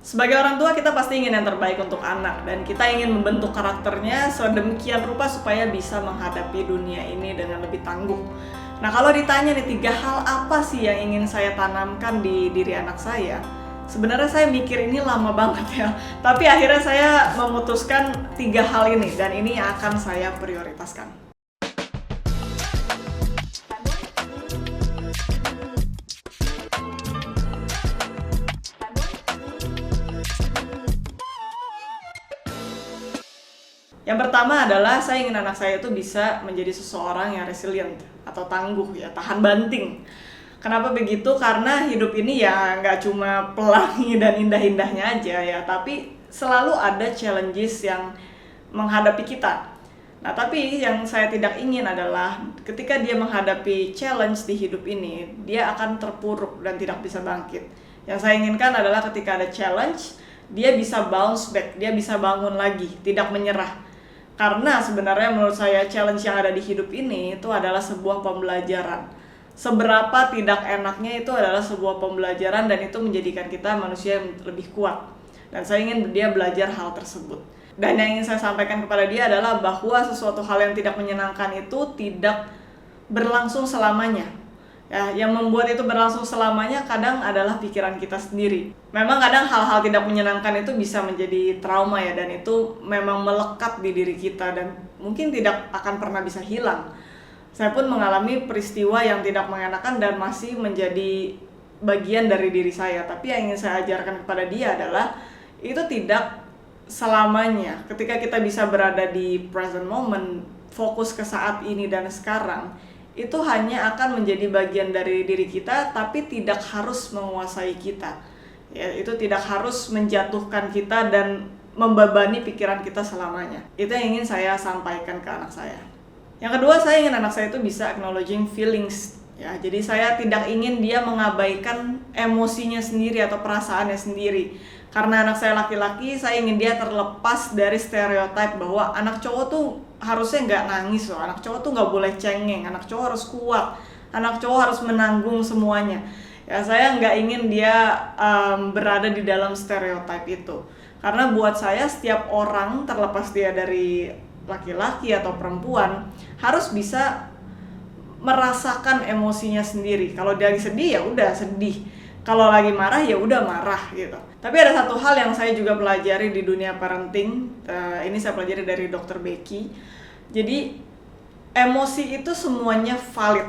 Sebagai orang tua, kita pasti ingin yang terbaik untuk anak, dan kita ingin membentuk karakternya sedemikian rupa supaya bisa menghadapi dunia ini dengan lebih tangguh. Nah, kalau ditanya nih 3 hal apa sih yang ingin saya tanamkan di diri anak saya? Sebenarnya saya mikir ini lama banget ya, tapi akhirnya saya memutuskan 3 hal ini, dan ini yang akan saya prioritaskan. Yang pertama adalah saya ingin anak saya itu bisa menjadi seseorang yang resilient atau tangguh ya, tahan banting. Kenapa begitu? Karena hidup ini ya nggak cuma pelangi dan indah-indahnya aja ya, tapi selalu ada challenges yang menghadapi kita. Nah, tapi yang saya tidak ingin adalah ketika dia menghadapi challenge di hidup ini, dia akan terpuruk dan tidak bisa bangkit. Yang saya inginkan adalah ketika ada challenge, dia bisa bounce back, dia bisa bangun lagi, tidak menyerah. Karena sebenarnya menurut saya challenge yang ada di hidup ini itu adalah sebuah pembelajaran. Seberapa tidak enaknya itu adalah sebuah pembelajaran, dan itu menjadikan kita manusia yang lebih kuat. Dan saya ingin dia belajar hal tersebut. Dan yang ingin saya sampaikan kepada dia adalah bahwa sesuatu hal yang tidak menyenangkan itu tidak berlangsung selamanya. Ya, yang membuat itu berlangsung selamanya kadang adalah pikiran kita sendiri. Memang kadang hal-hal tidak menyenangkan itu bisa menjadi trauma ya, dan itu memang melekat di diri kita dan mungkin tidak akan pernah bisa hilang. Saya pun mengalami peristiwa yang tidak mengenakan dan masih menjadi bagian dari diri saya. Tapi yang ingin saya ajarkan kepada dia adalah itu tidak selamanya. Ketika kita bisa berada di present moment, fokus ke saat ini dan sekarang, itu hanya akan menjadi bagian dari diri kita, tapi tidak harus menguasai kita. Ya, itu tidak harus menjatuhkan kita dan membebani pikiran kita selamanya. Itu yang ingin saya sampaikan ke anak saya. Yang kedua, saya ingin anak saya itu bisa acknowledging feelings. Ya, jadi saya tidak ingin dia mengabaikan emosinya sendiri atau perasaannya sendiri. Karena anak saya laki-laki, saya ingin dia terlepas dari stereotip bahwa anak cowok tuh harusnya nggak nangis loh, anak cowok tuh nggak boleh cengeng, anak cowok harus kuat, anak cowok harus menanggung semuanya. Ya, saya nggak ingin dia berada di dalam stereotip itu. Karena buat saya setiap orang, terlepas dia dari laki-laki atau perempuan, harus bisa merasakan emosinya sendiri. Kalau dia lagi sedih ya udah sedih, kalau lagi marah ya udah marah gitu. Tapi ada satu hal yang saya juga pelajari di dunia parenting, ini saya pelajari dari Dr. Becky. Jadi emosi itu semuanya valid,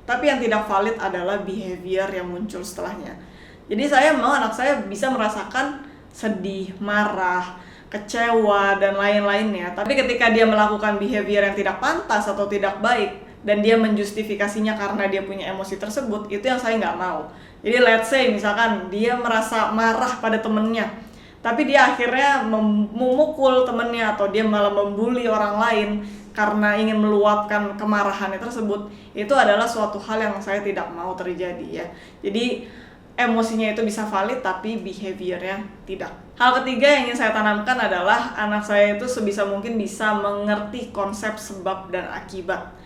tapi yang tidak valid adalah behavior yang muncul setelahnya. Jadi saya mau anak saya bisa merasakan sedih, marah, kecewa, dan lain-lainnya. Tapi ketika dia melakukan behavior yang tidak pantas atau tidak baik, dan dia menjustifikasinya karena dia punya emosi tersebut, itu yang saya nggak mau. Jadi let's say misalkan dia merasa marah pada temennya, tapi dia akhirnya memukul temennya atau dia malah membuli orang lain karena ingin meluapkan kemarahannya tersebut, itu adalah suatu hal yang saya tidak mau terjadi ya. Jadi emosinya itu bisa valid tapi behaviornya tidak. Hal ketiga yang ingin saya tanamkan adalah anak saya itu sebisa mungkin bisa mengerti konsep sebab dan akibat.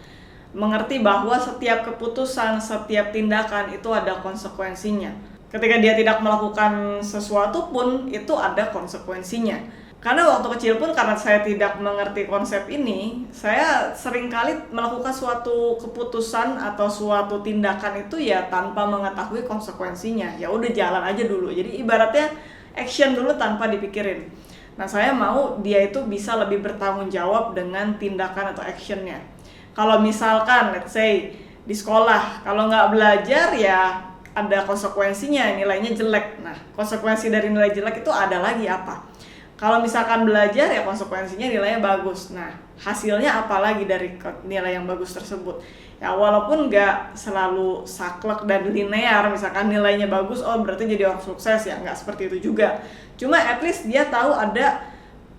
Mengerti bahwa setiap keputusan, setiap tindakan itu ada konsekuensinya. Ketika dia tidak melakukan sesuatu pun itu ada konsekuensinya. Karena waktu kecil pun karena saya tidak mengerti konsep ini, saya seringkali melakukan suatu keputusan atau suatu tindakan itu ya tanpa mengetahui konsekuensinya. Ya udah jalan aja dulu. Jadi ibaratnya action dulu tanpa dipikirin. Nah, saya mau dia itu bisa lebih bertanggung jawab dengan tindakan atau actionnya. Kalau misalkan, let's say, di sekolah, kalau nggak belajar ya ada konsekuensinya, nilainya jelek. Nah, konsekuensi dari nilai jelek itu ada lagi apa? Kalau misalkan belajar ya konsekuensinya nilainya bagus. Nah, hasilnya apa lagi dari nilai yang bagus tersebut? Ya walaupun nggak selalu saklek dan linear, misalkan nilainya bagus, oh berarti jadi orang sukses ya, nggak seperti itu juga. Cuma at least dia tahu ada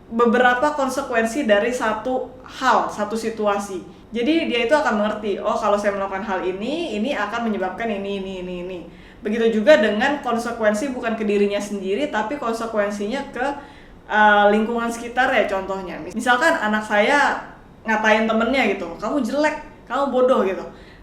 beberapa konsekuensi dari satu hal, satu situasi. Jadi dia itu akan mengerti, oh kalau saya melakukan hal ini akan menyebabkan ini. Begitu juga dengan konsekuensi bukan ke dirinya sendiri, tapi konsekuensinya ke lingkungan sekitar ya, contohnya. Misalkan anak saya ngatain temennya gitu, kamu jelek, kamu bodoh gitu.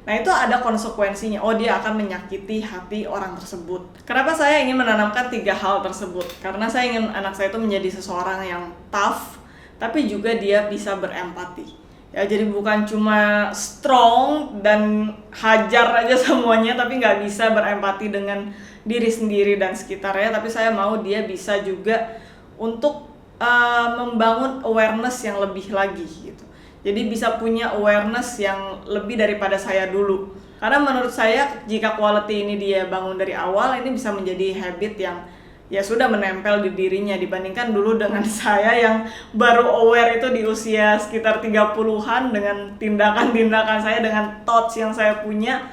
Nah itu ada konsekuensinya, oh dia akan menyakiti hati orang tersebut. Kenapa saya ingin menanamkan 3 hal tersebut? Karena saya ingin anak saya itu menjadi seseorang yang tough, tapi juga dia bisa berempati. Ya jadi bukan cuma strong dan hajar aja semuanya, tapi nggak bisa berempati dengan diri sendiri dan sekitarnya. Tapi saya mau dia bisa juga untuk membangun awareness yang lebih lagi gitu. Jadi bisa punya awareness yang lebih daripada saya dulu. Karena menurut saya jika quality ini dia bangun dari awal, ini bisa menjadi habit yang ya sudah menempel di dirinya, dibandingkan dulu dengan saya yang baru aware itu di usia sekitar 30-an dengan tindakan-tindakan saya, dengan thoughts yang saya punya.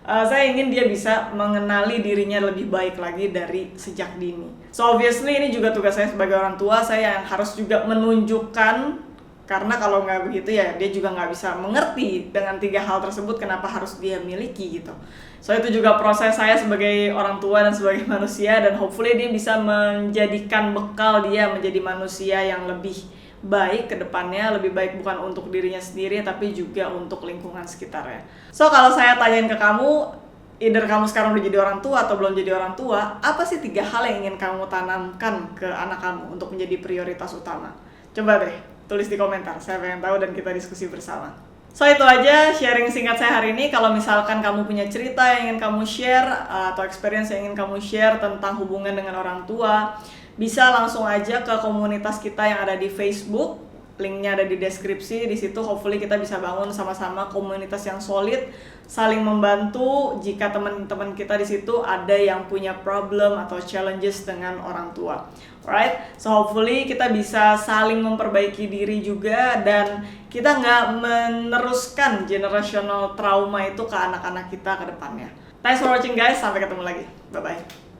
Saya ingin dia bisa mengenali dirinya lebih baik lagi dari sejak dini. So obviously ini juga tugas saya sebagai orang tua, saya yang harus juga menunjukkan, karena kalau nggak begitu ya dia juga nggak bisa mengerti dengan 3 hal tersebut kenapa harus dia miliki gitu. So itu juga proses saya sebagai orang tua dan sebagai manusia, dan hopefully dia bisa menjadikan bekal dia menjadi manusia yang lebih baik ke depannya, lebih baik bukan untuk dirinya sendiri tapi juga untuk lingkungan sekitarnya. So kalau saya tanyain ke kamu, either kamu sekarang udah jadi orang tua atau belum jadi orang tua, apa sih 3 hal yang ingin kamu tanamkan ke anak kamu untuk menjadi prioritas utama? Coba deh tulis di komentar, saya pengen tahu dan kita diskusi bersama. So itu aja sharing singkat saya hari ini. Kalau misalkan kamu punya cerita yang ingin kamu share atau experience yang ingin kamu share tentang hubungan dengan orang tua, bisa langsung aja ke komunitas kita yang ada di Facebook. Linknya ada di deskripsi. Di situ hopefully kita bisa bangun sama-sama komunitas yang solid, saling membantu jika teman-teman kita di situ ada yang punya problem atau challenges dengan orang tua. Alright, so hopefully kita bisa saling memperbaiki diri juga, dan kita nggak meneruskan generational trauma itu ke anak-anak kita ke depannya. Thanks for watching guys, sampai ketemu lagi. Bye-bye.